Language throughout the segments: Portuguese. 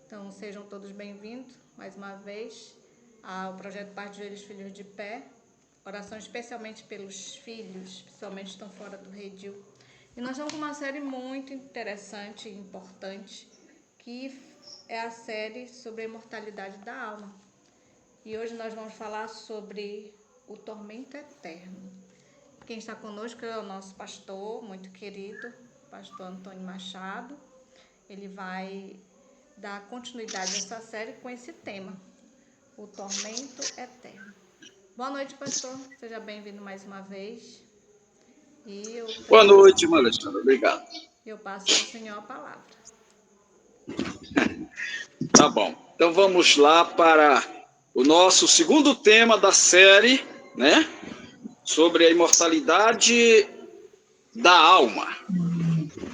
Então, sejam todos bem-vindos, mais uma vez, ao projeto Pais de Joelhos, Filhos de Pé. Oração especialmente pelos filhos, principalmente estão fora do redil. E nós estamos com uma série muito interessante e importante, que é a série sobre a imortalidade da alma. E hoje nós vamos falar sobre o tormento eterno. Quem está conosco é o nosso pastor, muito querido, pastor Antônio Machado. Ele vai dar continuidade a essa série com esse tema, o tormento eterno. Boa noite, pastor. Seja bem-vindo mais uma vez. Boa noite, irmã Alexandra. Obrigado. Eu passo ao senhor a palavra. Tá bom. Então vamos lá para o nosso segundo tema da série, né? Sobre a imortalidade da alma.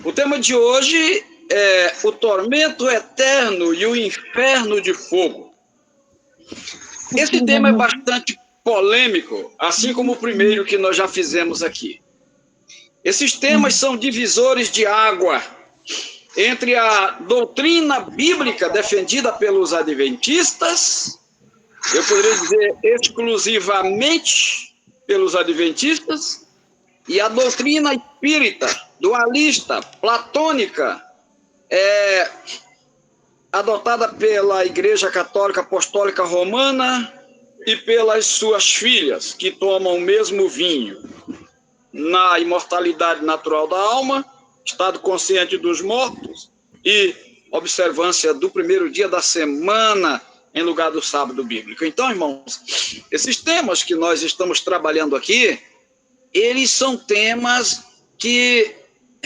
O tema de hoje é o tormento eterno e o inferno de fogo. Esse tema é bastante polêmico, assim como o primeiro que nós já fizemos aqui. Esses temas são divisores de água entre a doutrina bíblica defendida pelos adventistas, eu poderia dizer exclusivamente pelos adventistas, e a doutrina espírita, dualista, platônica, adotada pela Igreja Católica Apostólica Romana e pelas suas filhas, que tomam o mesmo vinho. Na imortalidade natural da alma, estado consciente dos mortos e observância do primeiro dia da semana em lugar do sábado bíblico. Então, irmãos, esses temas que nós estamos trabalhando aqui, eles são temas que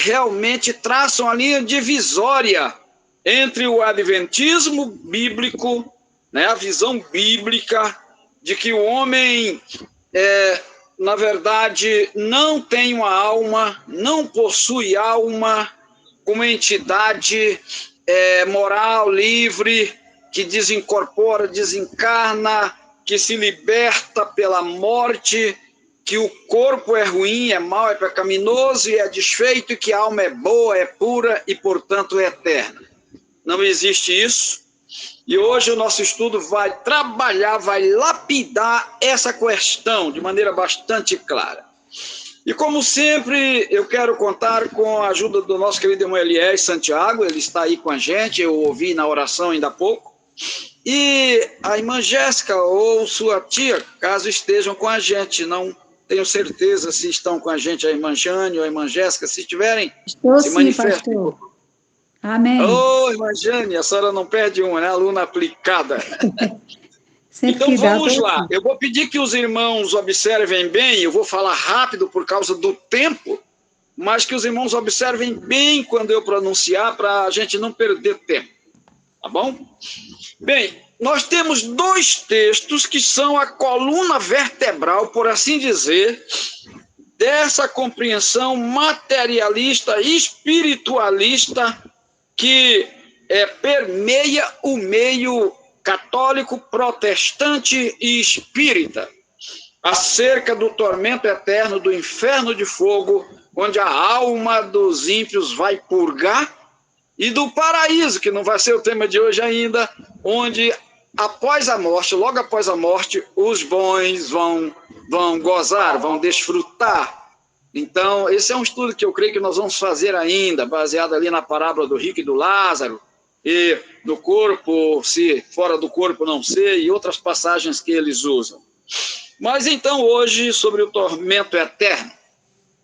realmente traçam a linha divisória entre o adventismo bíblico, né, a visão bíblica de que o homem na verdade, não tem uma alma, não possui alma como entidade moral, livre, que desincorpora, desencarna, que se liberta pela morte, que o corpo é ruim, é mau, é pecaminoso e é desfeito, e que a alma é boa, é pura e, portanto, é eterna. Não existe isso. E hoje o nosso estudo vai trabalhar, vai lapidar essa questão de maneira bastante clara. E como sempre, eu quero contar com a ajuda do nosso querido irmão Eliés Santiago, ele está aí com a gente, eu ouvi na oração ainda há pouco. E a irmã Jéssica ou sua tia, caso estejam com a gente, não tenho certeza se estão com a gente a irmã Jane ou a irmã Jéssica, se estiverem, estou se sim, manifestem. pastor. Amém. Ô, irmã Jane, a senhora não perde uma, né? Aluna aplicada. Sempre Então que dá, vamos eu tô lá. aqui. Eu vou pedir que os irmãos observem bem, eu vou falar rápido por causa do tempo, mas que os irmãos observem bem quando eu pronunciar para a gente não perder tempo. Tá bom? Bem, nós temos dois textos que são a coluna vertebral, por assim dizer, dessa compreensão materialista, espiritualista, que permeia o meio católico, protestante e espírita, acerca do tormento eterno, do inferno de fogo, onde a alma dos ímpios vai purgar, e do paraíso, que não vai ser o tema de hoje ainda, onde após a morte, logo após a morte, os bons vão gozar, vão desfrutar. Então, esse é um estudo que eu creio que nós vamos fazer ainda, baseado ali na parábola do rico e do Lázaro, e no corpo, se fora do corpo não sei, e outras passagens que eles usam. Mas então, hoje, sobre o tormento eterno,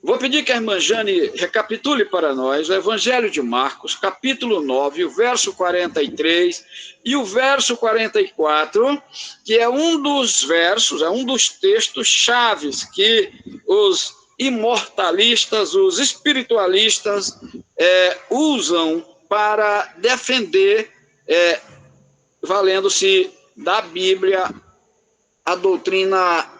vou pedir que a irmã Jane recapitule para nós o Evangelho de Marcos, capítulo 9, o verso 43 e o verso 44, que é um dos versos, é um dos textos chaves que os imortalistas, os espiritualistas usam para defender, valendo-se da Bíblia, a doutrina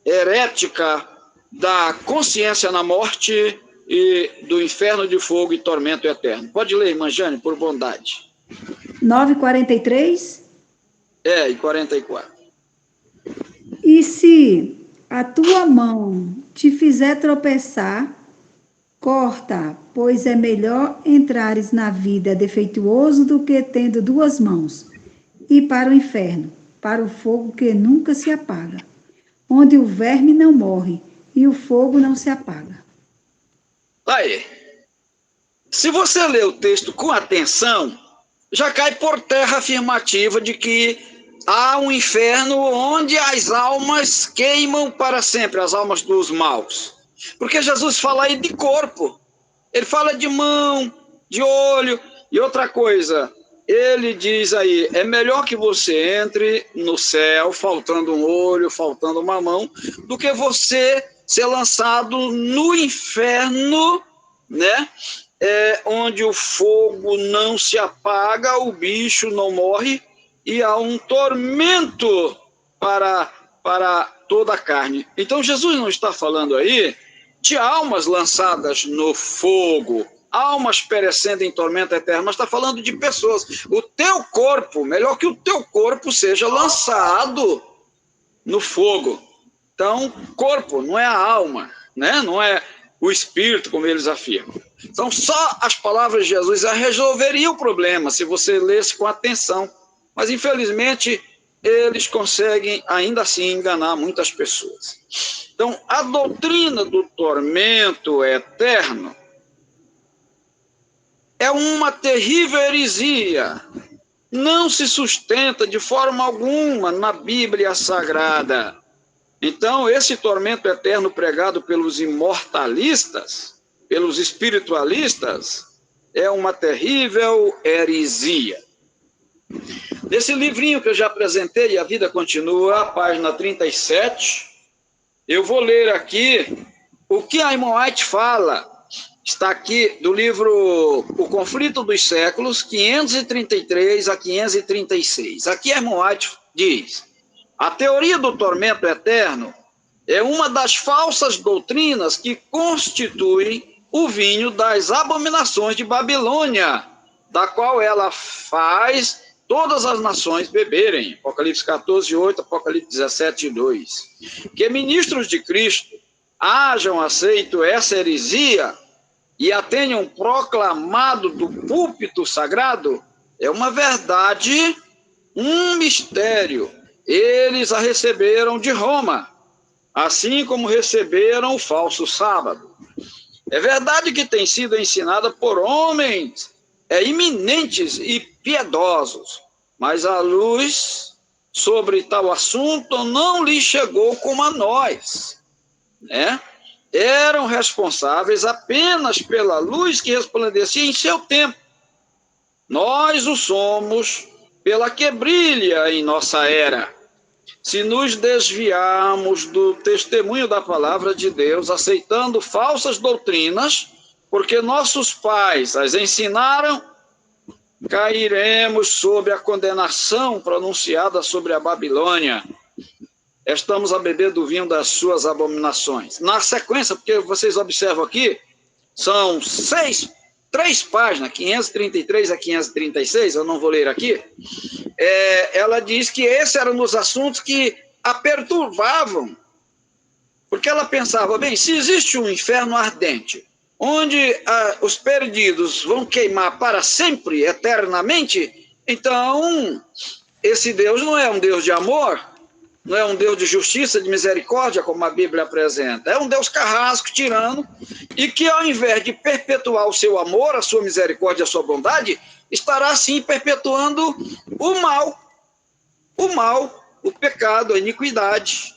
herética da consciência na morte e do inferno de fogo e tormento eterno. Pode ler, irmã Jane, por bondade. 9:43? E 44. E se a tua mão te fizer tropeçar, Corta, pois é melhor entrares na vida defeituoso do que tendo duas mãos, e para o inferno, para o fogo que nunca se apaga, onde o verme não morre e o fogo não se apaga. Aí, se você ler o texto com atenção, já cai por terra a afirmativa de que há um inferno onde as almas queimam para sempre, as almas dos maus. Porque Jesus fala aí de corpo, ele fala de mão, de olho e outra coisa. Ele diz aí, é melhor que você entre no céu, faltando um olho, faltando uma mão, do que você ser lançado no inferno, né? Onde o fogo não se apaga, o bicho não morre, e há um tormento para toda a carne. Então Jesus não está falando aí de almas lançadas no fogo, almas perecendo em tormento eterno, mas está falando de pessoas. O teu corpo, melhor que o teu corpo seja lançado no fogo. Então, corpo não é a alma, né? Não é o espírito, como eles afirmam. Então, só as palavras de Jesus resolveriam o problema, se você lesse com atenção. Mas, infelizmente, eles conseguem, ainda assim, enganar muitas pessoas. Então, a doutrina do tormento eterno é uma terrível heresia. Não se sustenta de forma alguma na Bíblia Sagrada. Então, esse tormento eterno pregado pelos imortalistas, pelos espiritualistas, é uma terrível heresia. Nesse livrinho que eu já apresentei, A Vida Continua, página 37, eu vou ler aqui o que Ellen White fala. Está aqui do livro O Conflito dos Séculos, 533 a 536. Aqui Ellen White diz: a teoria do tormento eterno é uma das falsas doutrinas que constituem o vinho das abominações de Babilônia, da qual ela faz todas as nações beberem. Apocalipse 14, 8, Apocalipse 17, 2. Que ministros de Cristo hajam aceito essa heresia e a tenham proclamado do púlpito sagrado é uma verdade, um mistério. Eles a receberam de Roma, assim como receberam o falso sábado. É verdade que tem sido ensinada por homens iminentes e piedosos, mas a luz sobre tal assunto não lhe chegou como a nós, né? Eram responsáveis apenas pela luz que resplandecia em seu tempo. Nós o somos pela que brilha em nossa era. Se nos desviarmos do testemunho da palavra de Deus, aceitando falsas doutrinas, porque nossos pais as ensinaram, cairemos sob a condenação pronunciada sobre a Babilônia. Estamos a beber do vinho das suas abominações. Na sequência, porque vocês observam aqui, são 3 páginas, 533 a 536, eu não vou ler aqui. Ela diz que esses eram os assuntos que a perturbavam, porque ela pensava, bem, se existe um inferno ardente, onde os perdidos vão queimar para sempre, eternamente, então esse Deus não é um Deus de amor, não é um Deus de justiça, de misericórdia, como a Bíblia apresenta. É um Deus carrasco, tirano, e que ao invés de perpetuar o seu amor, a sua misericórdia, a sua bondade, estará assim perpetuando o mal, o pecado, a iniquidade.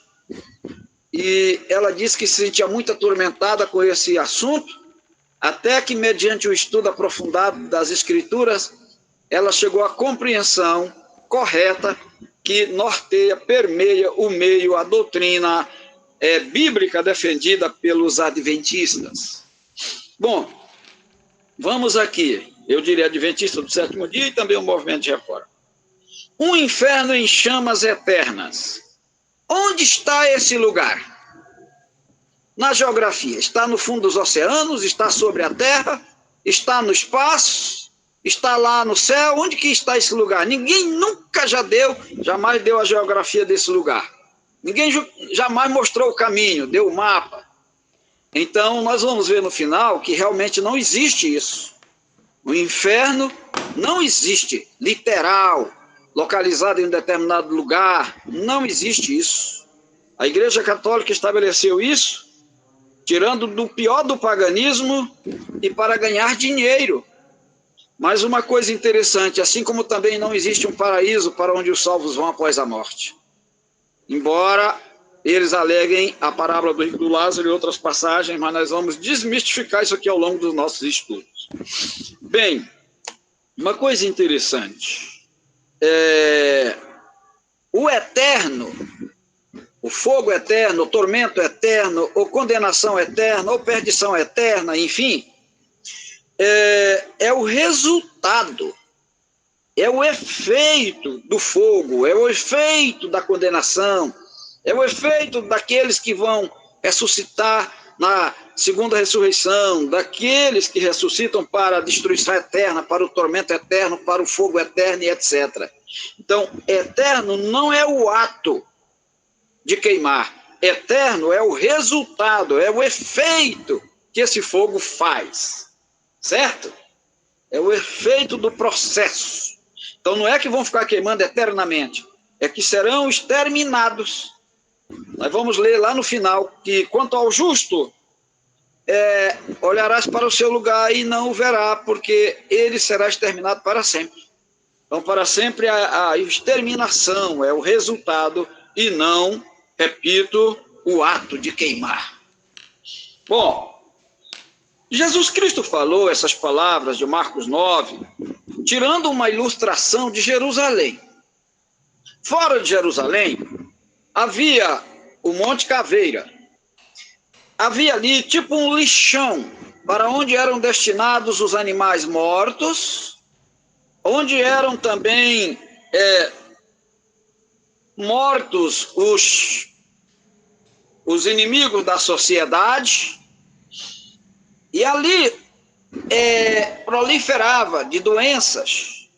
E ela disse que se sentia muito atormentada com esse assunto, até que, mediante o estudo aprofundado das Escrituras, ela chegou à compreensão correta que norteia, permeia o meio, a doutrina bíblica defendida pelos adventistas. Bom, vamos aqui, eu diria adventista do sétimo dia e também o movimento de reforma. Um inferno em chamas eternas. Onde está esse lugar? Na geografia, está no fundo dos oceanos, está sobre a terra, está no espaço, está lá no céu. Onde que está esse lugar? Ninguém nunca jamais deu a geografia desse lugar. Ninguém jamais mostrou o caminho, deu o mapa. Então, nós vamos ver no final que realmente não existe isso. O inferno não existe, literal, localizado em um determinado lugar, não existe isso. A Igreja Católica estabeleceu isso, tirando do pior do paganismo e para ganhar dinheiro. Mas uma coisa interessante, assim como também não existe um paraíso para onde os salvos vão após a morte. Embora eles aleguem a parábola do rico do Lázaro e outras passagens, mas nós vamos desmistificar isso aqui ao longo dos nossos estudos. Bem, uma coisa interessante, o eterno, o fogo eterno, o tormento eterno, ou condenação eterna, ou perdição eterna, enfim, é o resultado, é o efeito do fogo, é o efeito da condenação, é o efeito daqueles que vão ressuscitar na segunda ressurreição, daqueles que ressuscitam para a destruição eterna, para o tormento eterno, para o fogo eterno e etc. Então, eterno não é o ato de queimar, eterno é o resultado, é o efeito que esse fogo faz, certo? É o efeito do processo. Então, não é que vão ficar queimando eternamente, é que serão exterminados. Nós vamos ler lá no final que, quanto ao justo, olharás para o seu lugar e não o verá, porque ele será exterminado para sempre. Então, para sempre, a exterminação é o resultado e não, repito, o ato de queimar. Bom, Jesus Cristo falou essas palavras de Marcos 9, tirando uma ilustração de Jerusalém. Fora de Jerusalém, havia o Monte Caveira. Havia ali tipo um lixão, para onde eram destinados os animais mortos, onde eram também mortos os inimigos da sociedade, e ali proliferava de doenças,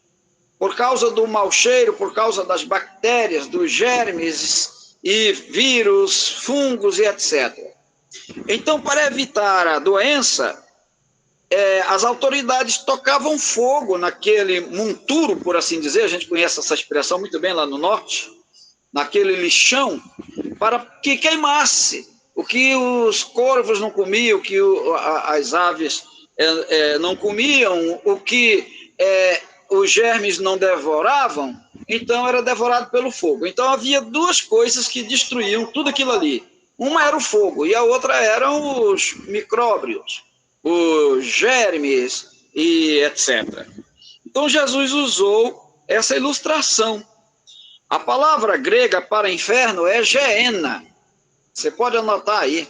por causa do mau cheiro, por causa das bactérias, dos germes e vírus, fungos e etc. Então, para evitar a doença, as autoridades tocavam fogo naquele monturo, por assim dizer, a gente conhece essa expressão muito bem lá no norte, naquele lixão, para que queimasse o que os corvos não comiam, o que as aves não comiam, o que os germes não devoravam, então era devorado pelo fogo. Então havia duas coisas que destruíam tudo aquilo ali. Uma era o fogo e a outra eram os micróbios, os germes e etc. Então Jesus usou essa ilustração. A palavra grega para inferno é geena. Você pode anotar aí.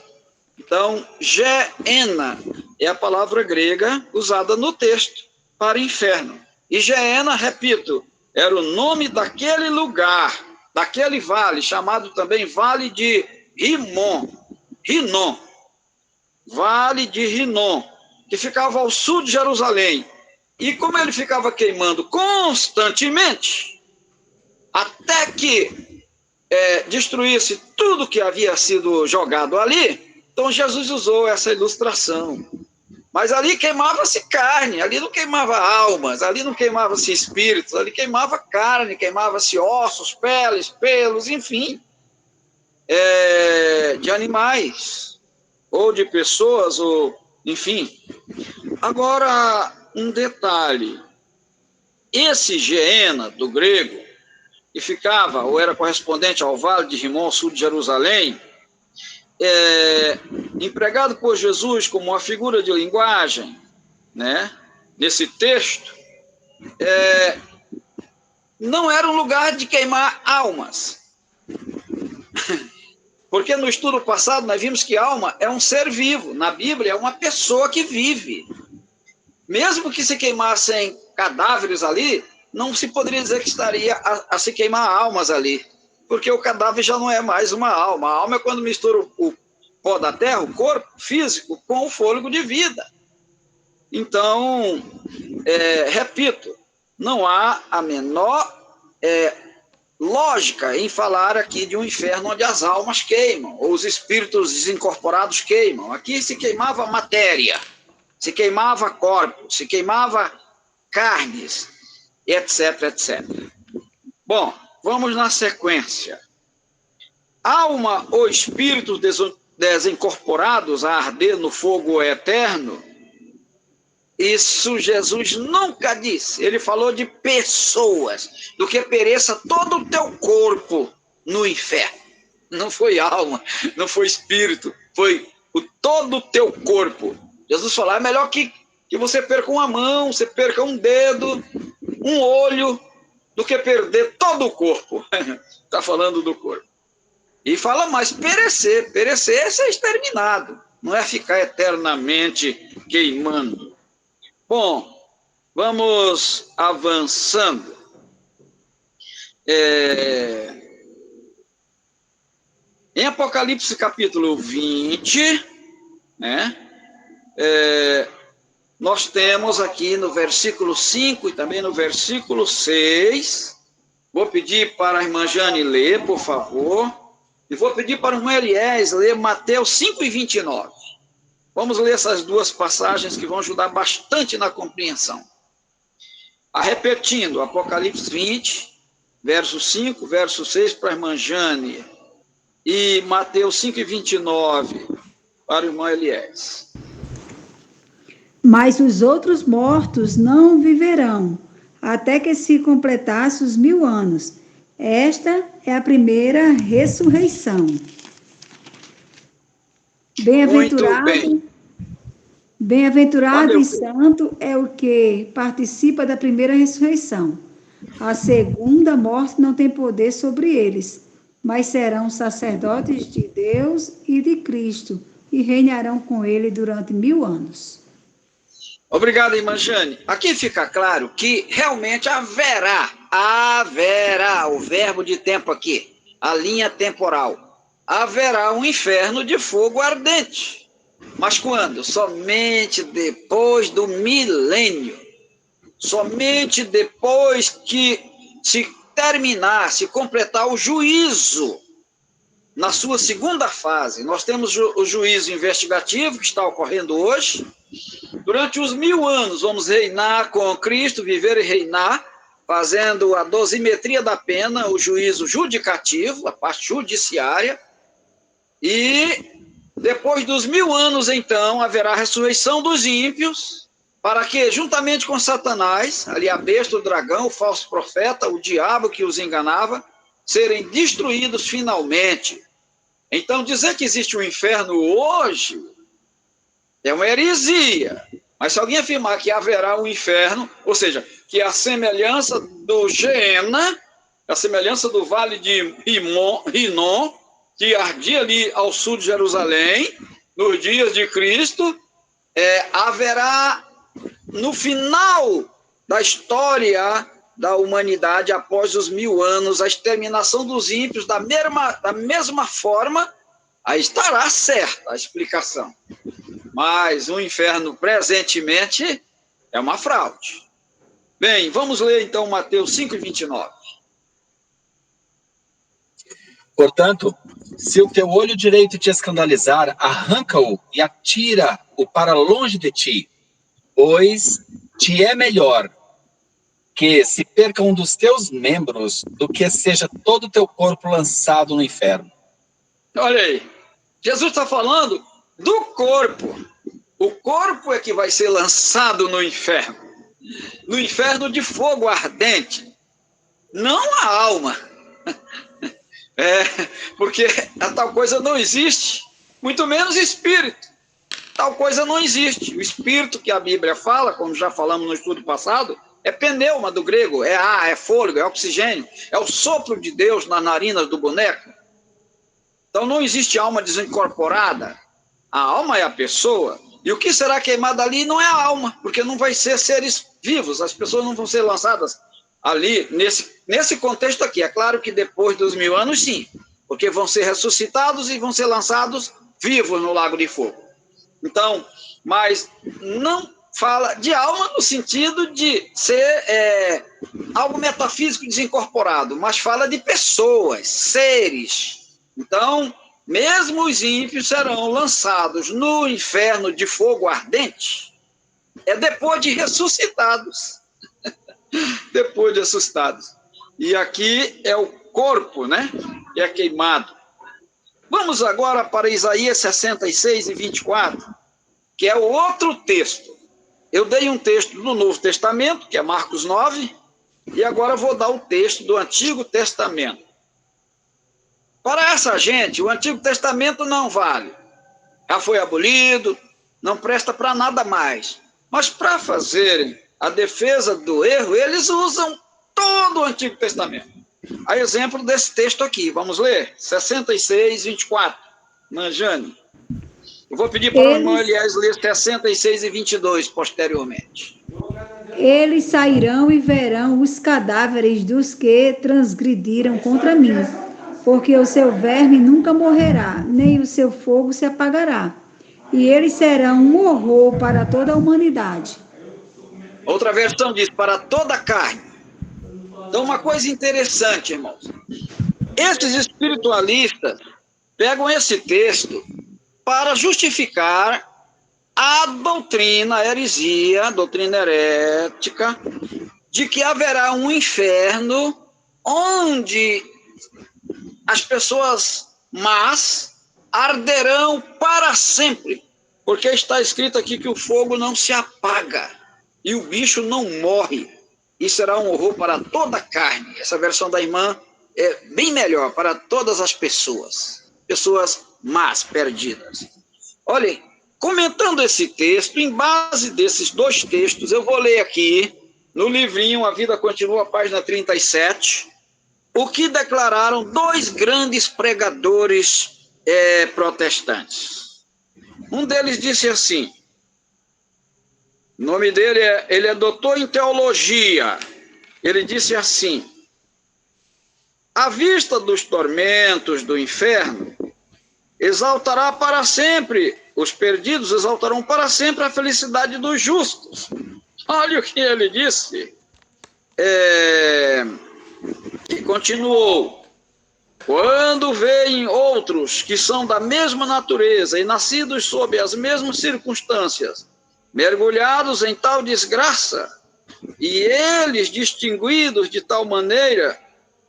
Então, geena é a palavra grega usada no texto para inferno. E geena, repito, era o nome daquele lugar, daquele vale, chamado também Vale de Rinom. Vale de Rinom, que ficava ao sul de Jerusalém. E como ele ficava queimando constantemente, até que destruísse tudo que havia sido jogado ali, então Jesus usou essa ilustração. Mas ali queimava-se carne, ali não queimava almas, ali não queimava-se espíritos, ali queimava carne, queimava-se ossos, peles, pelos, enfim, de animais, ou de pessoas, ou enfim. Agora, um detalhe, esse Geena, do grego, que ficava, ou era correspondente ao Vale de Rinom, sul de Jerusalém, empregado por Jesus como uma figura de linguagem, né, nesse texto, não era um lugar de queimar almas. Porque no estudo passado nós vimos que alma é um ser vivo, na Bíblia é uma pessoa que vive. Mesmo que se queimassem cadáveres ali, não se poderia dizer que estaria a se queimar almas ali, porque o cadáver já não é mais uma alma. A alma é quando mistura o pó da terra, o corpo físico, com o fôlego de vida. Então, repito, não há a menor lógica em falar aqui de um inferno onde as almas queimam, ou os espíritos desincorporados queimam. Aqui se queimava matéria, se queimava corpos, se queimava carnes, etc, etc. Bom, vamos na sequência. Alma ou espíritos desincorporados a arder no fogo eterno, isso Jesus nunca disse. Ele falou de pessoas, do que pereça todo o teu corpo no inferno. Não foi alma, não foi espírito, foi todo o teu corpo. Jesus falou, é melhor que você perca uma mão, você perca um dedo, um olho, do que perder todo o corpo. Está falando do corpo. E fala mais, perecer é ser exterminado, não é ficar eternamente queimando. Bom, vamos avançando. Em Apocalipse capítulo 20, né, nós temos aqui no versículo 5 e também no versículo 6, vou pedir para a irmã Jane ler, por favor, e vou pedir para o irmão Eliés ler Mateus 5 e 29. Vamos ler essas duas passagens que vão ajudar bastante na compreensão. Repetindo, Apocalipse 20, verso 5, verso 6 para a irmã Jane, e Mateus 5 e 29 para o irmão Eliés. Mas os outros mortos não viverão, até que se completasse os 1000 anos. Esta é a primeira ressurreição. Bem-aventurado e santo é o que participa da primeira ressurreição. A segunda morte não tem poder sobre eles, mas serão sacerdotes de Deus e de Cristo, e reinarão com ele durante 1000 anos. Obrigado, irmã Jane. Aqui fica claro que realmente haverá, o verbo de tempo aqui, a linha temporal, haverá um inferno de fogo ardente. Mas quando? Somente depois do milênio. Somente depois que se completar o juízo, na sua segunda fase. Nós temos o juízo investigativo, que está ocorrendo hoje. Durante os 1000 anos, vamos reinar com Cristo, viver e reinar, fazendo a dosimetria da pena, o juízo judicativo, a parte judiciária. E depois dos 1000 anos, então, haverá a ressurreição dos ímpios, para que, juntamente com Satanás, ali a besta, o dragão, o falso profeta, o diabo que os enganava, serem destruídos finalmente. Então, dizer que existe um inferno hoje é uma heresia. Mas se alguém afirmar que haverá um inferno, ou seja, que a semelhança do Geena, a semelhança do vale de Rinom, que ardia ali ao sul de Jerusalém, nos dias de Cristo, haverá no final da história da humanidade, após os 1000 anos, a exterminação dos ímpios da mesma forma, aí estará certa a explicação. Mas o inferno, presentemente, é uma fraude. Bem, vamos ler então Mateus 5 e 29. Portanto, se o teu olho direito te escandalizar, arranca-o e atira-o para longe de ti, pois te é melhor que se perca um dos teus membros do que seja todo o teu corpo lançado no inferno. Olha aí, Jesus está falando do corpo. O corpo é que vai ser lançado no inferno de fogo ardente, não a alma. Porque a tal coisa não existe, muito menos espírito. Tal coisa não existe. O espírito que a Bíblia fala, como já falamos no estudo passado, é pneuma do grego, é ar, é fôlego, é oxigênio, é o sopro de Deus nas narinas do boneco. Então não existe alma desincorporada. A alma é a pessoa. E o que será queimado ali não é a alma, porque não vai ser seres vivos, as pessoas não vão ser lançadas ali, nesse contexto aqui. É claro que depois dos 1000 anos, sim, porque vão ser ressuscitados e vão ser lançados vivos no lago de fogo. Então, mas não fala de alma no sentido de ser algo metafísico desincorporado, mas fala de pessoas, seres. Então, mesmo os ímpios serão lançados no inferno de fogo ardente, depois de ressuscitados. Depois de ressuscitados. E aqui é o corpo, né? Que é queimado. Vamos agora para Isaías 66 e 24, que é o outro texto. Eu dei um texto do Novo Testamento, que é Marcos 9, e agora vou dar o texto do Antigo Testamento. Para essa gente, o Antigo Testamento não vale. Já foi abolido, não presta para nada mais. Mas para fazerem a defesa do erro, eles usam todo o Antigo Testamento. A exemplo desse texto aqui, vamos ler? 66, 24. Manjane. Eu vou pedir para o irmão Elias ler 66 e 22 posteriormente. Eles sairão e verão os cadáveres dos que transgrediram contra mim, porque o seu verme nunca morrerá, nem o seu fogo se apagará. E eles serão um horror para toda a humanidade. Outra versão diz, para toda a carne. Então, uma coisa interessante, irmãos. Esses espiritualistas pegam esse texto para justificar a doutrina, a heresia, a doutrina herética, de que haverá um inferno onde as pessoas más arderão para sempre, porque está escrito aqui que o fogo não se apaga e o bicho não morre, e será um horror para toda a carne. Essa versão da irmã é bem melhor para todas as pessoas más, perdidas. Olhem, comentando esse texto, em base desses dois textos, eu vou ler aqui no livrinho A Vida Continua, página 37, o que declararam dois grandes pregadores protestantes. Um deles disse assim, o nome dele ele é doutor em teologia, ele disse assim, à vista dos tormentos do inferno, exaltará para sempre, os perdidos exaltarão para sempre a felicidade dos justos. Olha o que ele disse, e continuou, quando veem outros que são da mesma natureza e nascidos sob as mesmas circunstâncias, mergulhados em tal desgraça, e eles distinguidos de tal maneira,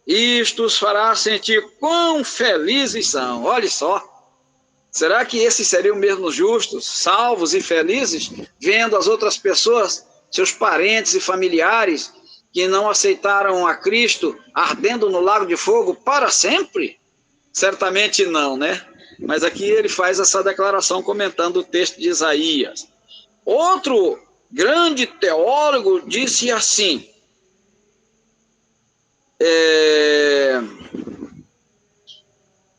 isto os fará sentir quão felizes são. Olha só, será que esses seriam mesmo justos, salvos e felizes, vendo as outras pessoas, seus parentes e familiares, que não aceitaram a Cristo, ardendo no lago de fogo para sempre? Certamente não, né? Mas aqui ele faz essa declaração comentando o texto de Isaías. Outro grande teólogo disse assim,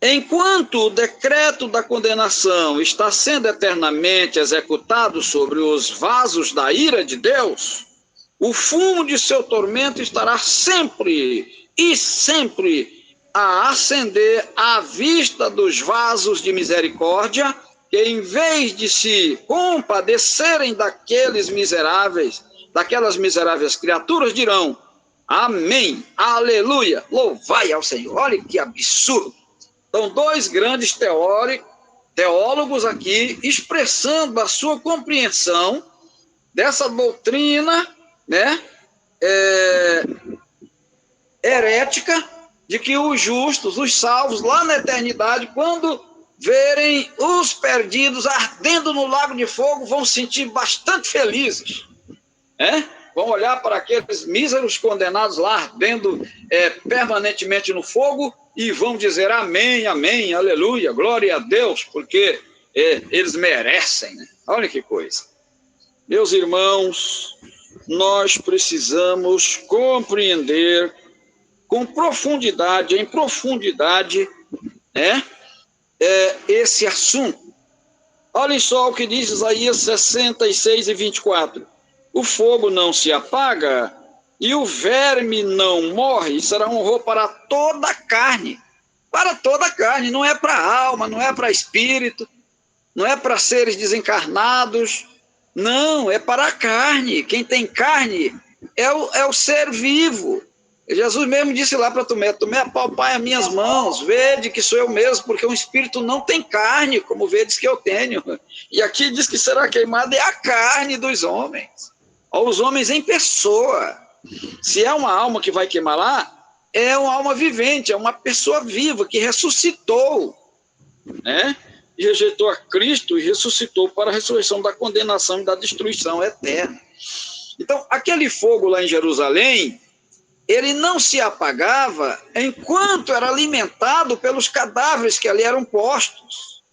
enquanto o decreto da condenação está sendo eternamente executado sobre os vasos da ira de Deus, o fumo de seu tormento estará sempre e sempre a acender à vista dos vasos de misericórdia, que em vez de se compadecerem daqueles miseráveis, daquelas miseráveis criaturas, dirão, amém, aleluia, louvai ao Senhor. Olha que absurdo. Então, dois grandes teólogos aqui expressando a sua compreensão dessa doutrina, né, herética, de que os justos, os salvos, lá na eternidade, quando verem os perdidos ardendo no lago de fogo, vão se sentir bastante felizes, né? Vão olhar para aqueles míseros condenados lá ardendo permanentemente no fogo e vão dizer amém, amém, aleluia, glória a Deus, porque eles merecem, né? Olha que coisa. Meus irmãos, nós precisamos compreender com profundidade, em profundidade, né, esse assunto. Olhem só o que diz Isaías 66 e 24. O fogo não se apaga e o verme não morre, será um horror para toda a carne. Para toda a carne, não é para alma, não é para espírito, não é para seres desencarnados, Não, é para a carne. Quem tem carne é o ser vivo. Jesus mesmo disse lá para Tomé: Tomé, apalpai as minhas mãos, vede que sou eu mesmo, porque um espírito não tem carne, como vedes que eu tenho. E aqui diz que será queimada é a carne dos homens, os homens em pessoa. Se é uma alma que vai queimar lá, é uma alma vivente, é uma pessoa viva que ressuscitou, né? E rejeitou a Cristo e ressuscitou para a ressurreição da condenação e da destruição eterna. Então, aquele fogo lá em Jerusalém, ele não se apagava enquanto era alimentado pelos cadáveres que ali eram postos.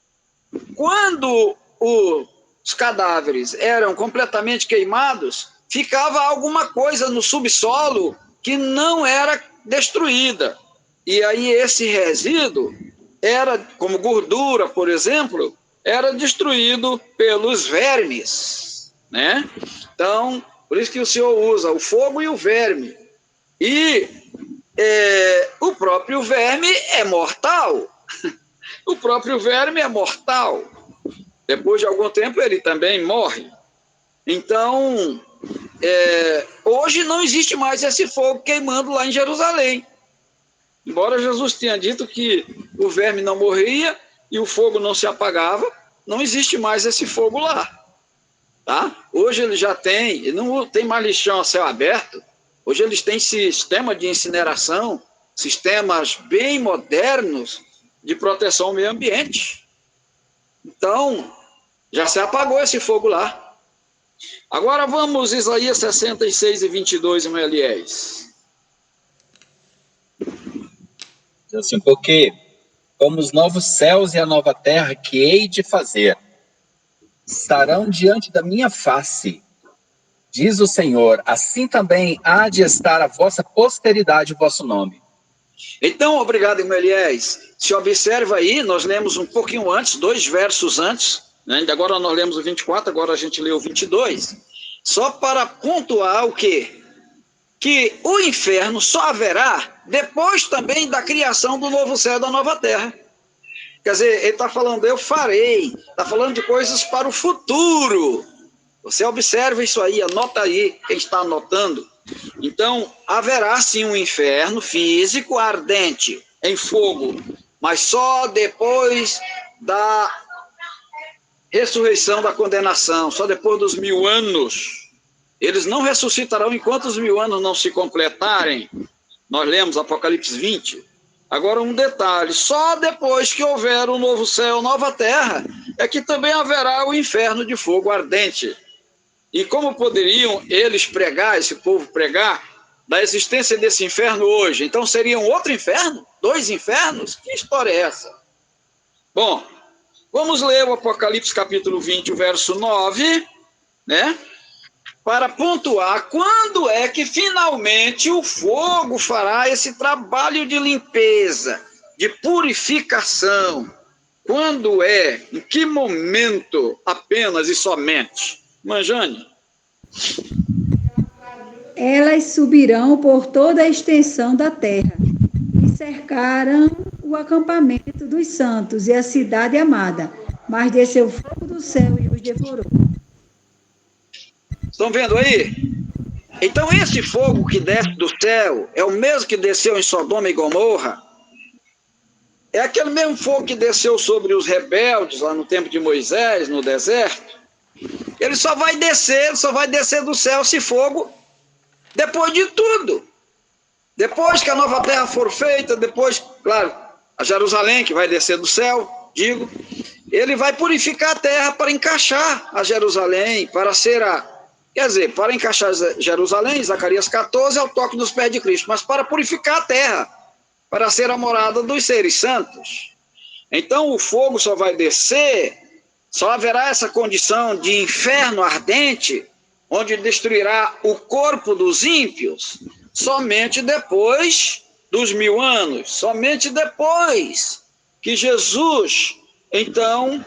Quando os cadáveres eram completamente queimados, ficava alguma coisa no subsolo que não era destruída. E aí esse resíduo era, como gordura, por exemplo, era destruído pelos vermes, né? Então, por isso que o Senhor usa o fogo e o verme. E o próprio verme é mortal. O próprio verme é mortal. Depois de algum tempo ele também morre. Então, hoje não existe mais esse fogo queimando lá em Jerusalém. Embora Jesus tenha dito que o verme não morria e o fogo não se apagava, não existe mais esse fogo lá. Tá? Hoje ele já tem, não tem mais lixão a céu aberto. Hoje eles têm sistema de incineração, sistemas bem modernos de proteção ao meio ambiente. Então, já se apagou esse fogo lá. Agora vamos, Isaías 66 e 22, irmão Eliés. Assim, porque como os novos céus e a nova terra que hei de fazer estarão diante da minha face, diz o Senhor, assim também há de estar a vossa posteridade, o vosso nome. Então, obrigado, irmão Eliés. Se observa aí, nós lemos um pouquinho antes, 2 versos antes, né? Agora nós lemos o 24, agora a gente leu o 22, só para pontuar o quê? Que o inferno só haverá depois também da criação do novo céu e da nova terra. Quer dizer, ele está falando, eu farei, está falando de coisas para o futuro. Você observa isso aí, anota aí, quem está anotando. Então, haverá sim um inferno físico ardente em fogo, mas só depois da ressurreição da condenação, só depois dos 1000 anos. Eles não ressuscitarão enquanto os 1000 anos não se completarem. Nós lemos Apocalipse 20. Agora um detalhe, só depois que houver um novo céu, nova terra, é que também haverá o inferno de fogo ardente. E como poderiam eles pregar, esse povo pregar, da existência desse inferno hoje? Então seria um outro inferno? 2 infernos? Que história é essa? Bom, vamos ler o Apocalipse capítulo 20, o verso 9, né? Para pontuar quando é que finalmente o fogo fará esse trabalho de limpeza, de purificação. Quando é? Em que momento apenas e somente? Manjane? Elas subirão por toda a extensão da terra e cercaram o acampamento dos santos e a cidade amada, mas desceu fogo do céu e os devorou. Estão vendo aí? Então esse fogo que desce do céu é o mesmo que desceu em Sodoma e Gomorra? É aquele mesmo fogo que desceu sobre os rebeldes lá no tempo de Moisés, no deserto? Ele só vai descer do céu esse fogo depois de tudo. Depois que a nova terra for feita, depois, claro, a Jerusalém que vai descer do céu, digo, ele vai purificar a terra para encaixar a Jerusalém, para ser quer dizer, para encaixar Jerusalém, Zacarias 14, é o toque dos pés de Cristo, mas para purificar a terra, para ser a morada dos seres santos. Então o fogo só vai descer, só haverá essa condição de inferno ardente, onde destruirá o corpo dos ímpios, somente depois dos 1000 anos, somente depois que Jesus, então,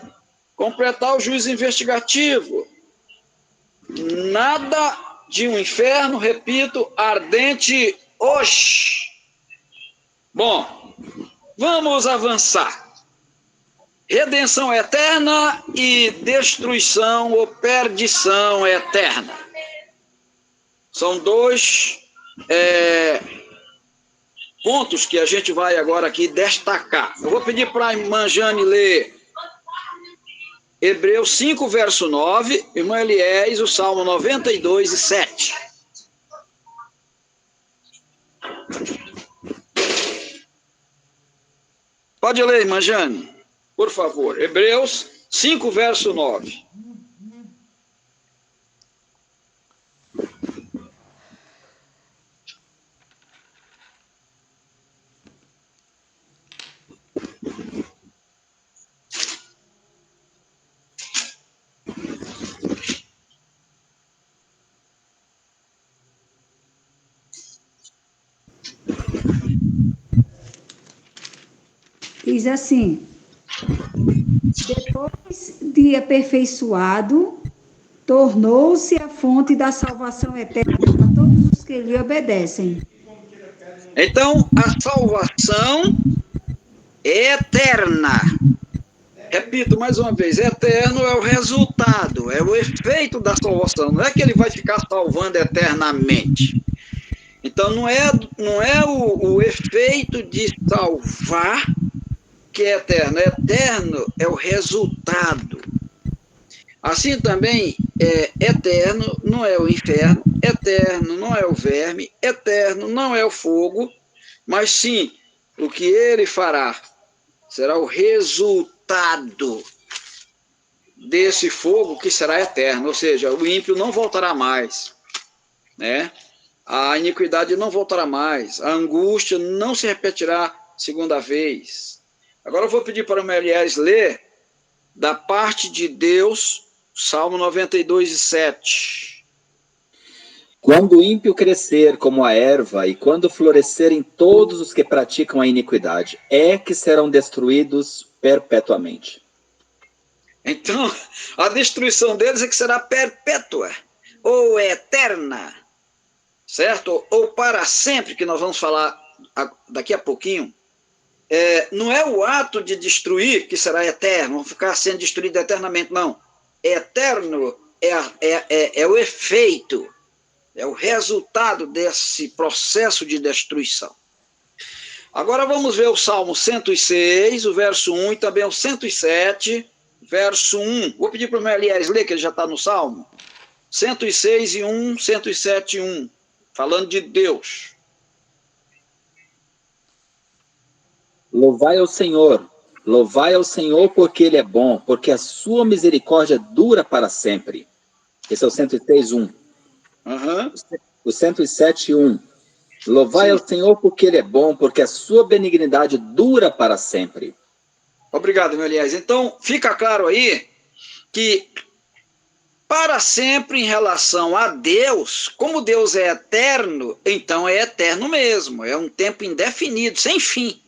completar o juízo investigativo. Nada de um inferno, repito, ardente hoje. Bom, vamos avançar. redenção eterna e destruição ou perdição eterna. São dois pontos que a gente vai agora aqui destacar. Eu vou pedir para a irmã Jane ler Hebreus 5, verso 9, irmã Eliés, o Salmo 92 e 7. Pode ler, irmã Jane, por favor. Hebreus 5, verso 9. Diz assim: depois de aperfeiçoado, tornou-se a fonte da salvação eterna a todos os que lhe obedecem. Então, a salvação é eterna. Repito mais uma vez, eterno é o resultado, é o efeito da salvação. Não é que ele vai ficar salvando eternamente. Então, não é o efeito de salvar que é eterno. Eterno é o resultado. Assim também, eterno não é o inferno, eterno não é o verme, eterno não é o fogo, mas sim, o que ele fará será o resultado desse fogo que será eterno, ou seja, o ímpio não voltará mais, né? A iniquidade não voltará mais, a angústia não se repetirá segunda vez. Agora eu vou pedir para o Melieres ler da parte de Deus, Salmo 92 e 7. Quando o ímpio crescer como a erva e quando florescerem todos os que praticam a iniquidade, é que serão destruídos perpetuamente. Então, a destruição deles é que será perpétua, ou eterna, certo? Ou para sempre, que nós vamos falar daqui a pouquinho. Não é o ato de destruir que será eterno, vão ficar sendo destruído eternamente, não. Eterno é o efeito, é o resultado desse processo de destruição. Agora vamos ver o Salmo 106, o verso 1, e também o 107, verso 1. Vou pedir para o Melieres ler, que ele já está no Salmo. 106 e 1, 107 e 1, falando de Deus. Louvai ao Senhor porque Ele é bom, porque a sua misericórdia dura para sempre. Esse é o 106, 1. Uhum. O 107, 1. Louvai Sim. ao Senhor porque Ele é bom, porque a sua benignidade dura para sempre. Obrigado, Melieres. Então, fica claro aí que para sempre em relação a Deus, como Deus é eterno, então é eterno mesmo, é um tempo indefinido, sem fim,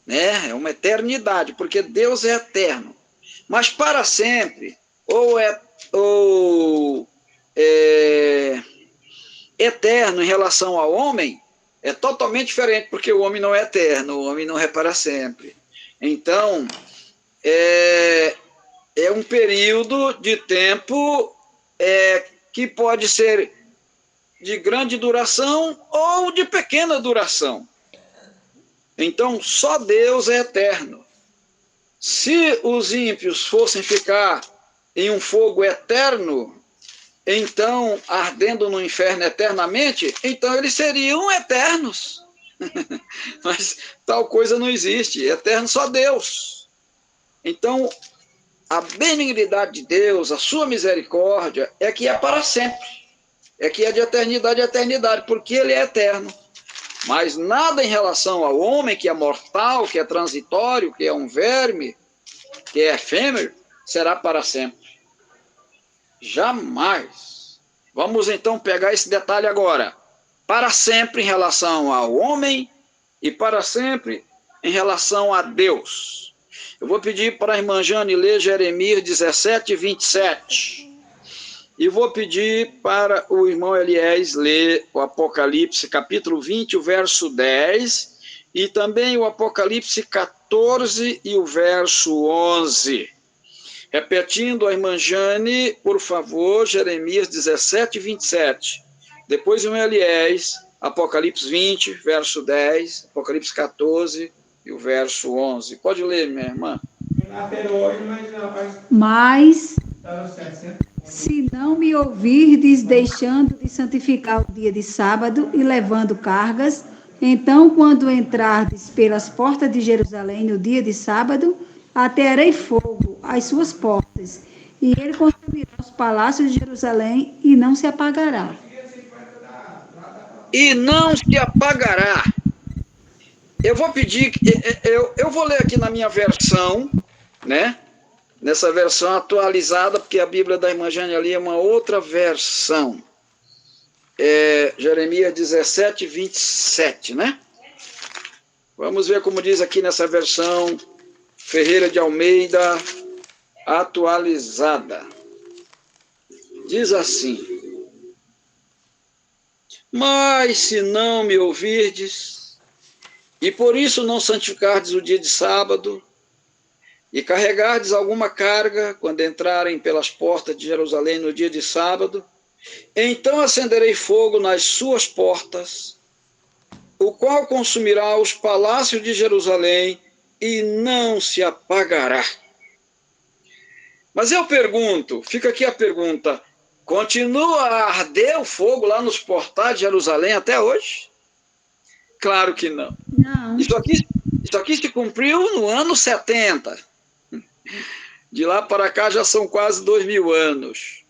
né? É uma eternidade, porque Deus é eterno. Mas para sempre, ou eterno em relação ao homem, é totalmente diferente, porque o homem não é eterno, o homem não é para sempre. Então, é um período de tempo que pode ser de grande duração ou de pequena duração. Então, só Deus é eterno. Se os ímpios fossem ficar em um fogo eterno, então, ardendo no inferno eternamente, então eles seriam eternos. Mas tal coisa não existe. Eterno só Deus. Então, a benignidade de Deus, a sua misericórdia, é que é para sempre. É que é de eternidade a eternidade, porque ele é eterno. Mas nada em relação ao homem, que é mortal, que é transitório, que é um verme, que é efêmero, será para sempre. Jamais. Vamos então pegar esse detalhe agora. Para sempre em relação ao homem e para sempre em relação a Deus. Eu vou pedir para a irmã Jane ler Jeremias 17, 27. E vou pedir para o irmão Eliés ler o Apocalipse, capítulo 20, o verso 10. E também o Apocalipse 14 e o verso 11. Repetindo a irmã Jane, por favor, Jeremias 17, 27. Depois o Eliés, Apocalipse 20, verso 10, Apocalipse 14 e o verso 11. Pode ler, minha irmã. Mas, se não me ouvirdes, deixando de santificar o dia de sábado e levando cargas, então, quando entrardes pelas portas de Jerusalém no dia de sábado, atearei fogo às suas portas, e ele consumirá os palácios de Jerusalém e não se apagará. E não se apagará. Eu vou pedir, eu vou ler aqui na minha versão, né? Nessa versão atualizada, porque a Bíblia da irmã Jane ali é uma outra versão. Jeremias 17, 27, né? Vamos ver como diz aqui nessa versão Ferreira de Almeida atualizada. Diz assim: mas se não me ouvirdes, e por isso não santificardes o dia de sábado, e carregardes alguma carga quando entrarem pelas portas de Jerusalém no dia de sábado, então acenderei fogo nas suas portas, o qual consumirá os palácios de Jerusalém e não se apagará. Mas eu pergunto, fica aqui a pergunta, continua a arder o fogo lá nos portais de Jerusalém até hoje? Claro que não. Não. Isso aqui se cumpriu no ano 70. De lá para cá já são quase 2000 anos.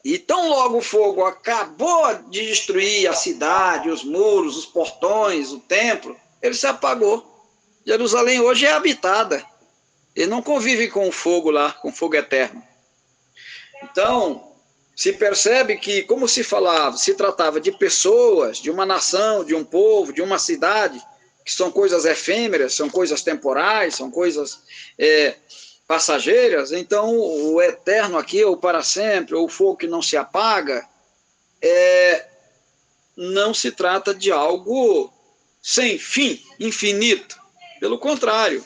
E tão logo o fogo acabou de destruir a cidade, os muros, os portões, o templo, ele se apagou. Jerusalém hoje é habitada. Ele não convive com o fogo lá, com o fogo eterno. Então, se percebe que, como se falava, se tratava de pessoas, de uma nação, de um povo, de uma cidade, que são coisas efêmeras, são coisas temporais, são coisas passageiras, então o eterno aqui, ou para sempre, ou o fogo que não se apaga, não se trata de algo sem fim, infinito. Pelo contrário,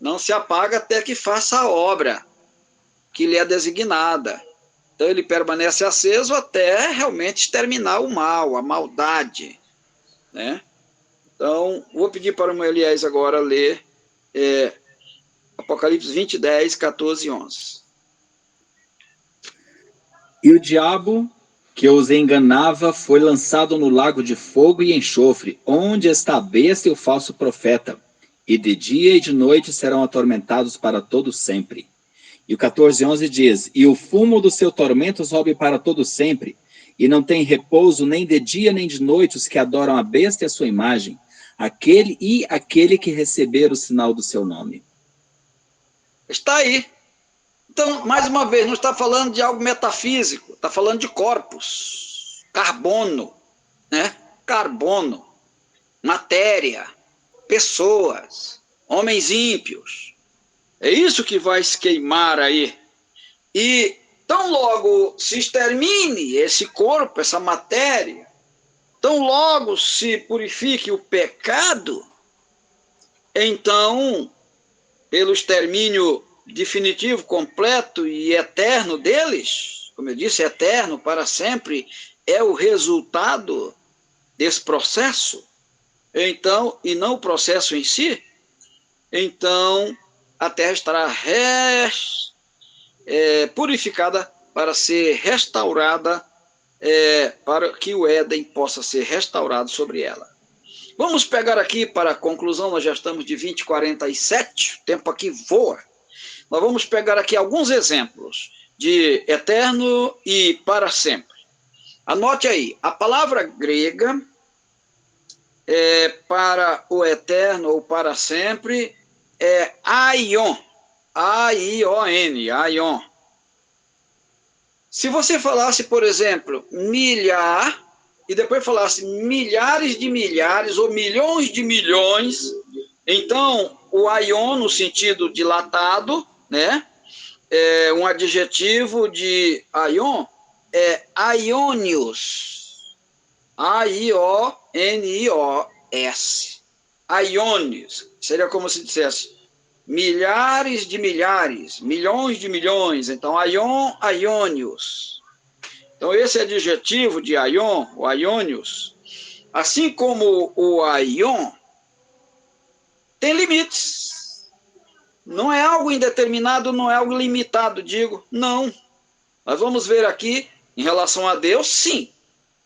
não se apaga até que faça a obra que lhe é designada. Então ele permanece aceso até realmente exterminar o mal, a maldade, né? Então, vou pedir para o Eliés agora ler Apocalipse 20, 10, 14 e 11. E o diabo que os enganava foi lançado no lago de fogo e enxofre, onde está a besta e o falso profeta, e de dia e de noite serão atormentados para todo sempre. E o 14:11 diz: e o fumo do seu tormento sobe para todo sempre, e não tem repouso nem de dia nem de noite os que adoram a besta e a sua imagem, aquele que receber o sinal do seu nome. Está aí. Então, mais uma vez, não está falando de algo metafísico, está falando de corpos, carbono, né? Carbono, matéria, pessoas, homens ímpios. É isso que vai se queimar aí. E tão logo se extermine esse corpo, essa matéria, tão logo se purifique o pecado, então, pelo extermínio definitivo, completo e eterno deles, como eu disse, eterno para sempre, é o resultado desse processo, então, e não o processo em si, então a terra estará purificada para ser restaurada, para que o Éden possa ser restaurado sobre ela. Vamos pegar aqui para a conclusão, nós já estamos de 20:47, o tempo aqui voa. Nós vamos pegar aqui alguns exemplos de eterno e para sempre. Anote aí, a palavra grega para o eterno ou para sempre é aion, A-I-O-N, aion. Se você falasse, por exemplo, milhar, e depois falasse milhares de milhares ou milhões de milhões, então o aion, no sentido dilatado, né? Um adjetivo de aion é aionios, A-I-O-N-I-O-S. aiônios. Seria como se dissesse milhares de milhares, milhões de milhões. Então, aion, aiônios. Então, esse adjetivo de aion, o aiônios, assim como o aion, tem limites. Não é algo indeterminado, não é algo limitado, digo, não. Nós vamos ver aqui, em relação a Deus, sim.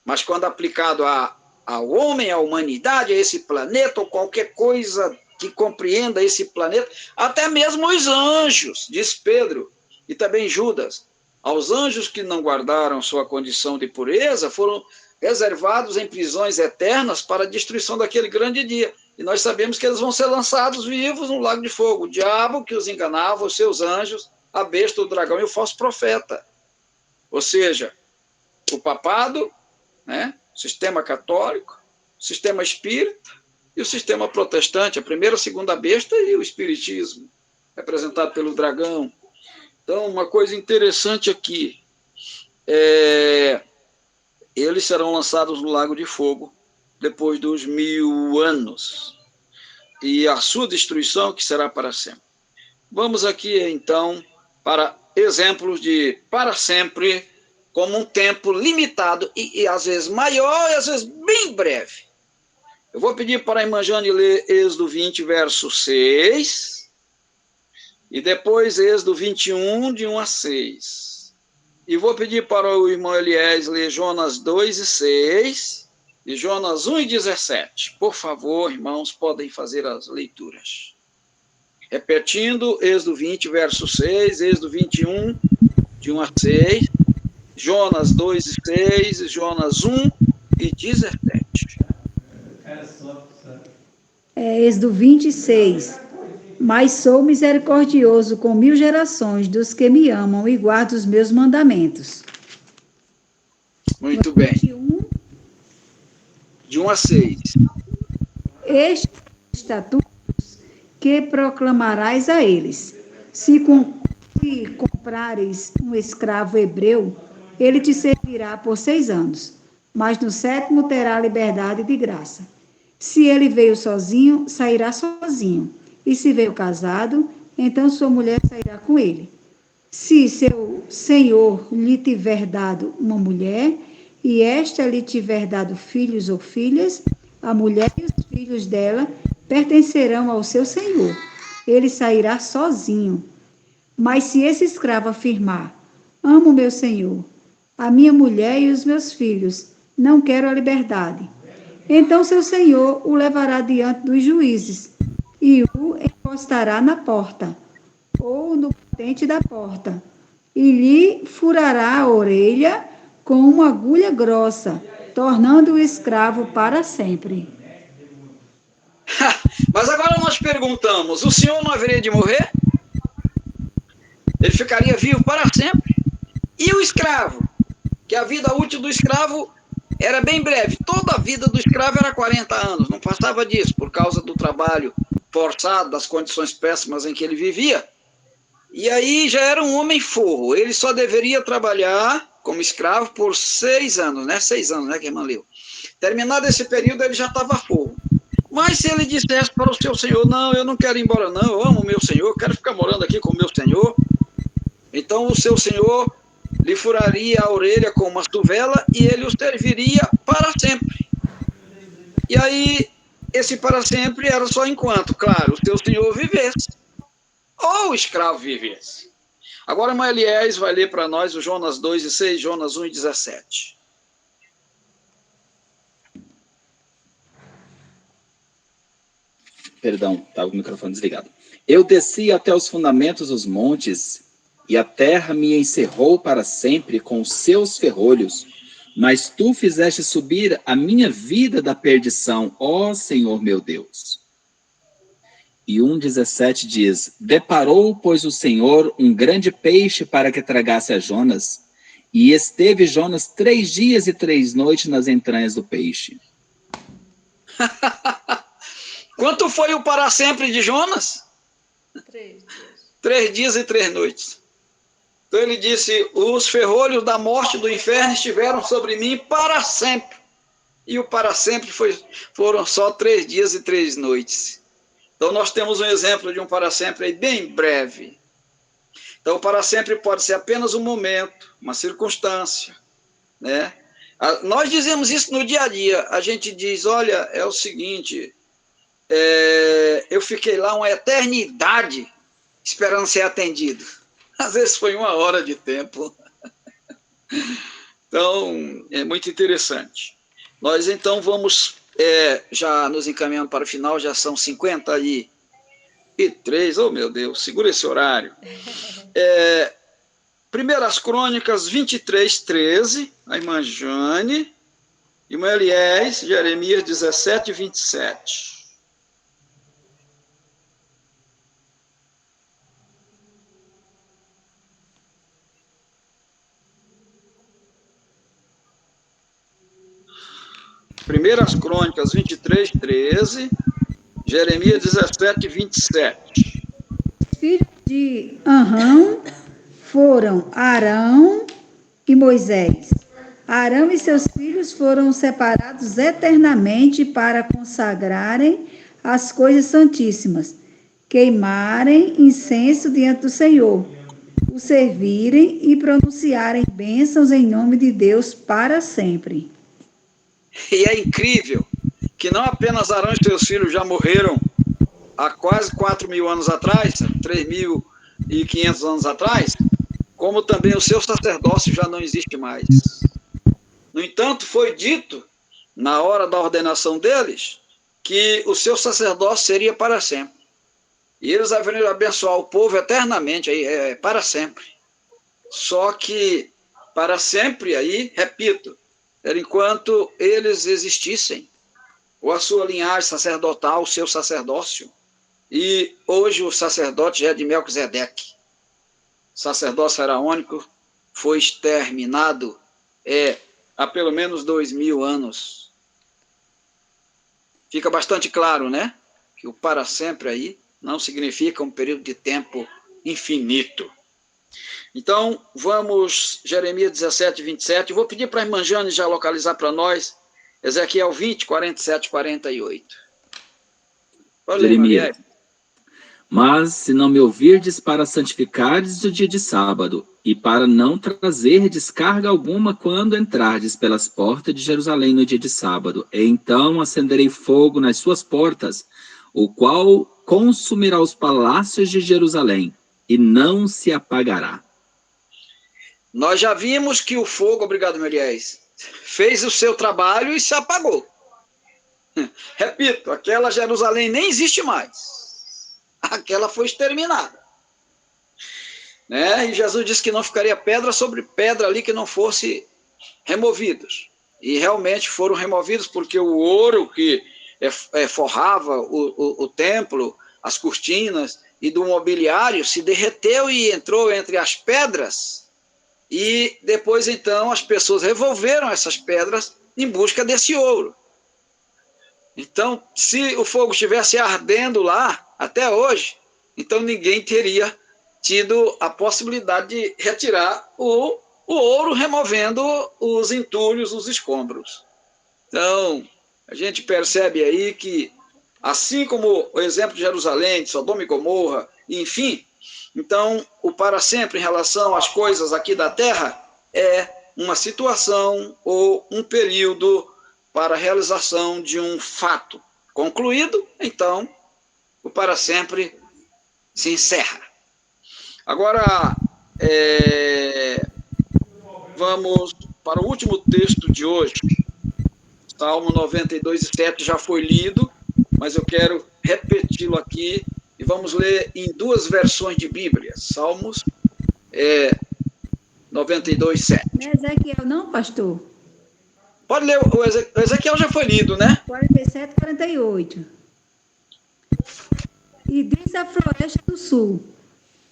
Mas quando aplicado ao homem, à humanidade, a esse planeta, ou qualquer coisa que compreenda esse planeta, até mesmo os anjos, diz Pedro, e também Judas, aos anjos que não guardaram sua condição de pureza, foram reservados em prisões eternas para a destruição daquele grande dia. E nós sabemos que eles vão ser lançados vivos no lago de fogo. O diabo que os enganava, os seus anjos, a besta, o dragão e o falso profeta. Ou seja, o papado, né, o sistema católico, o sistema espírita e o sistema protestante, a primeira, a segunda besta e o espiritismo, representado pelo dragão. Então, uma coisa interessante aqui, eles serão lançados no lago de fogo depois dos 1000 anos, e a sua destruição que será para sempre. Vamos aqui, então, para exemplos de para sempre, como um tempo limitado e às vezes maior e às vezes bem breve. Eu vou pedir para a irmã Jane ler Êxodo 20, verso 6, e depois Êxodo 21, de 1 a 6. E vou pedir para o irmão Eliés ler Jonas 2 e 6 e Jonas 1 e 17. Por favor, irmãos, podem fazer as leituras. Repetindo, Êxodo 20, verso 6, Êxodo 21, de 1 a 6, Jonas 2 e 6, Jonas 1 e 17. Êxodo 26. Mas sou misericordioso com 1000 gerações dos que me amam e guardam os meus mandamentos. Muito bem. 21. De 1 a 6. Estes estatutos que proclamarás a eles. Se comprares um escravo hebreu, ele te servirá por 6 anos, mas no 7º terá liberdade de graça. Se ele veio sozinho, sairá sozinho. E se veio casado, então sua mulher sairá com ele. Se seu senhor lhe tiver dado uma mulher, e esta lhe tiver dado filhos ou filhas, a mulher e os filhos dela pertencerão ao seu senhor. Ele sairá sozinho. Mas se esse escravo afirmar, amo meu senhor, a minha mulher e os meus filhos, não quero a liberdade, então seu senhor o levará diante dos juízes e o encostará na porta, ou no batente da porta, e lhe furará a orelha com uma agulha grossa, tornando o escravo para sempre. Mas agora nós perguntamos, o senhor não haveria de morrer? Ele ficaria vivo para sempre? E o escravo? Que a vida útil do escravo era bem breve. Toda a vida do escravo era 40 anos, não passava disso, por causa do trabalho forçado, das condições péssimas em que ele vivia. E aí já era um homem forro, ele só deveria trabalhar como escravo por 6 anos, né? 6 anos, né, que a irmã leu. Terminado esse período, ele já estava forro. Mas se ele dissesse para o seu senhor, não, eu não quero ir embora não, eu amo o meu senhor, quero ficar morando aqui com o meu senhor, então o seu senhor lhe furaria a orelha com uma tuvela e ele o serviria para sempre. E aí, esse para sempre era só enquanto, claro, o seu senhor vivesse, ou o escravo vivesse. Agora, a irmã Eliés vai ler para nós o Jonas 2 e 6, Jonas 1 e 17. Perdão, estava com o microfone desligado. Eu desci até os fundamentos dos montes, e a terra me encerrou para sempre com os seus ferrolhos. Mas tu fizeste subir a minha vida da perdição, ó Senhor meu Deus. E 1,17 diz, deparou, pois, o Senhor um grande peixe para que tragasse a Jonas, e esteve Jonas 3 dias e 3 noites nas entranhas do peixe. Quanto foi o para sempre de Jonas? 3 dias. 3 dias e 3 noites. Então ele disse, os ferrolhos da morte do inferno estiveram sobre mim para sempre. e o para sempre foram só 3 dias e 3 noites. Então, nós temos um exemplo de um para sempre aí bem breve. Então, o para sempre pode ser apenas um momento, uma circunstância, né? Nós dizemos isso no dia a dia. A gente diz, olha, é o seguinte, eu fiquei lá uma eternidade esperando ser atendido. Às vezes foi 1 hora de tempo. Então, é muito interessante. Nós, então, vamos já nos encaminhando para o final, já são 53, oh meu Deus, segura esse horário. Primeiras Crônicas 23, 13, a irmã Jane, irmã Eliés, Jeremias 17, 27. Primeiras Crônicas 23, 13, Jeremias 17, 27. Os filhos de Arão foram Arão e Moisés. Arão e seus filhos foram separados eternamente para consagrarem as coisas santíssimas, queimarem incenso diante do Senhor, o servirem e pronunciarem bênçãos em nome de Deus para sempre. E é incrível que não apenas Arão e seus filhos já morreram há quase 4.000 anos atrás, 3.500 anos atrás, como também o seu sacerdócio já não existe mais. No entanto, foi dito, na hora da ordenação deles, que o seu sacerdócio seria para sempre. E eles haveriam de abençoar o povo eternamente, para sempre. Só que, para sempre, aí, repito, era enquanto eles existissem, ou a sua linhagem sacerdotal, o seu sacerdócio. E hoje o sacerdote já é de Melquisedeque. O sacerdócio araônico foi exterminado há pelo menos 2.000 anos. Fica bastante claro, né? Que o para sempre aí não significa um período de tempo infinito. Então, vamos, Jeremias 17, 27. Eu vou pedir para a irmã Jane já localizar para nós Ezequiel 20, 47, 48. Olha, Jeremias. Mas se não me ouvirdes para santificardes o dia de sábado, e para não trazerdes carga alguma quando entrardes pelas portas de Jerusalém no dia de sábado, então acenderei fogo nas suas portas, o qual consumirá os palácios de Jerusalém, e não se apagará. Nós já vimos que o fogo, obrigado, Meliés, fez o seu trabalho e se apagou. Repito, aquela Jerusalém nem existe mais. Aquela foi exterminada. Né? E Jesus disse que não ficaria pedra sobre pedra ali que não fosse removidos. E realmente foram removidos porque o ouro que forrava o templo, as cortinas e do mobiliário se derreteu e entrou entre as pedras. E depois, então, as pessoas revolveram essas pedras em busca desse ouro. Então, se o fogo estivesse ardendo lá, até hoje, então ninguém teria tido a possibilidade de retirar o ouro, removendo os entulhos, os escombros. Então, a gente percebe aí que, assim como o exemplo de Jerusalém, de Sodoma e Gomorra, enfim, então, o para sempre em relação às coisas aqui da terra é uma situação ou um período para a realização de um fato concluído, então, o para sempre se encerra. Agora, vamos para o último texto de hoje. Salmo 92, 7 já foi lido, mas eu quero repeti-lo aqui e vamos ler em 2 versões de Bíblia. Salmos 92, 7. Não é Ezequiel não, pastor? Pode ler, o Ezequiel já foi lido, né? 47, 48. E diz a floresta do sul: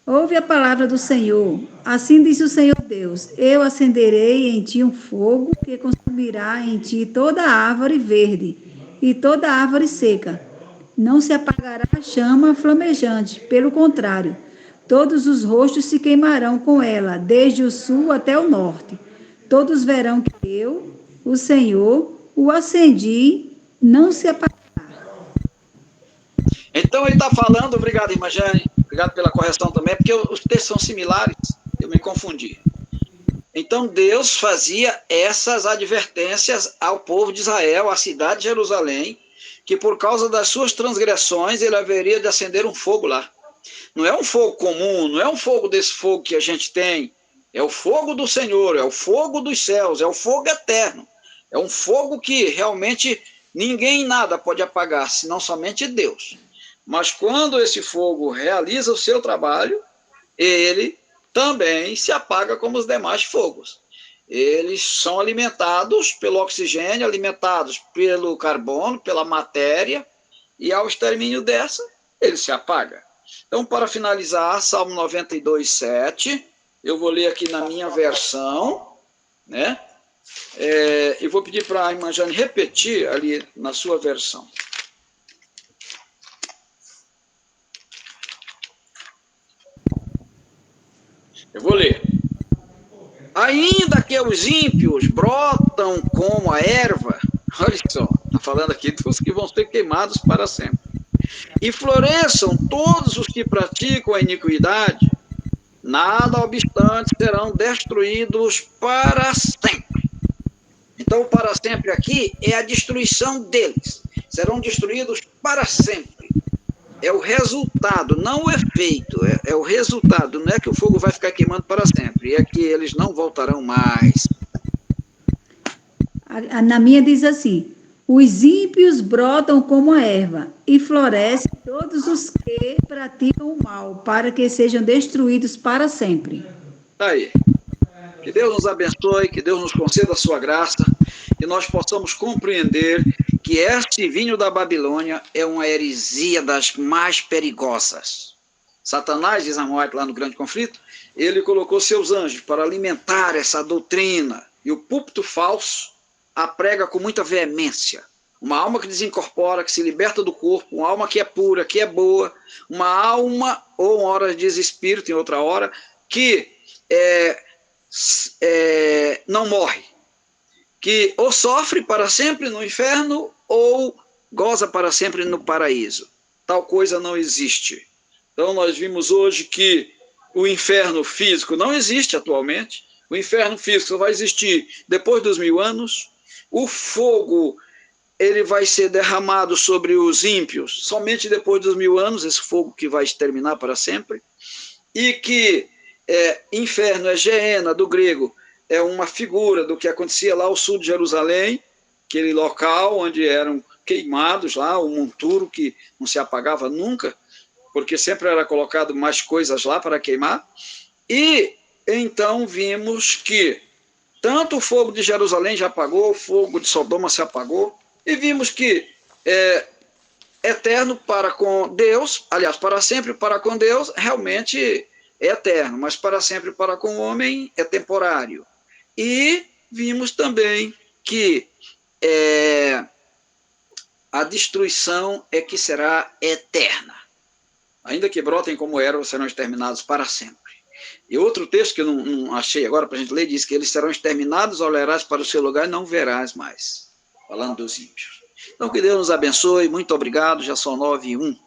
ouve a palavra do Senhor. Assim diz o Senhor Deus: eu acenderei em ti um fogo que consumirá em ti toda árvore verde e toda árvore seca. Não se apagará a chama flamejante, pelo contrário, todos os rostos se queimarão com ela, desde o sul até o norte. Todos verão que eu, o Senhor, o acendi não se apagará. Então ele está falando, obrigado, irmã Jane, obrigado pela correção também, porque os textos são similares, eu me confundi. Então Deus fazia essas advertências ao povo de Israel, à cidade de Jerusalém, que por causa das suas transgressões ele haveria de acender um fogo lá. Não é um fogo comum, não é um fogo desse fogo que a gente tem, é o fogo do Senhor, é o fogo dos céus, é o fogo eterno, é um fogo que realmente ninguém nada pode apagar, senão somente Deus. Mas quando esse fogo realiza o seu trabalho, ele também se apaga como os demais fogos. Eles são alimentados pelo oxigênio, alimentados pelo carbono, pela matéria, e ao extermínio dessa, ele se apaga. Então, para finalizar, Salmo 92, 7, eu vou ler aqui na minha versão, né? E vou pedir para a irmã Jane repetir ali na sua versão. Eu vou ler. Ainda que os ímpios brotam como a erva, olha só, está falando aqui dos que vão ser queimados para sempre, e floresçam todos os que praticam a iniquidade, nada obstante serão destruídos para sempre. Então, para sempre aqui é a destruição deles, serão destruídos para sempre. É o resultado, não o efeito, é o resultado. Não é que o fogo vai ficar queimando para sempre, é que eles não voltarão mais. Na minha diz assim: os ímpios brotam como a erva, e florescem todos os que praticam o mal, para que sejam destruídos para sempre. Tá aí. Que Deus nos abençoe, que Deus nos conceda a sua graça, que nós possamos compreender que este vinho da Babilônia é uma heresia das mais perigosas. Satanás, diz Amós lá no Grande Conflito, ele colocou seus anjos para alimentar essa doutrina, e o púlpito falso a prega com muita veemência. Uma alma que desincorpora, que se liberta do corpo, uma alma que é pura, que é boa, uma alma, ou uma hora diz espírito, em outra hora, que não morre, que ou sofre para sempre no inferno ou goza para sempre no paraíso. Tal coisa não existe. Então nós vimos hoje que o inferno físico não existe atualmente, o inferno físico só vai existir depois dos 1000 anos, o fogo ele vai ser derramado sobre os ímpios somente depois dos 1000 anos, esse fogo que vai exterminar para sempre, e que inferno é Geena, do grego, é uma figura do que acontecia lá ao sul de Jerusalém, aquele local onde eram queimados lá, o monturo que não se apagava nunca, porque sempre era colocado mais coisas lá para queimar, e então vimos que tanto o fogo de Jerusalém já apagou, o fogo de Sodoma se apagou, e vimos que eterno para com Deus, aliás, para sempre para com Deus, realmente é eterno, mas para sempre para com o homem é temporário. E vimos também que a destruição é que será eterna. Ainda que brotem como ervas, serão exterminados para sempre. E outro texto que eu não achei agora para a gente ler, diz que eles serão exterminados, olharás para o seu lugar e não verás mais. Falando dos ímpios. Então que Deus nos abençoe, muito obrigado, já são 9h01.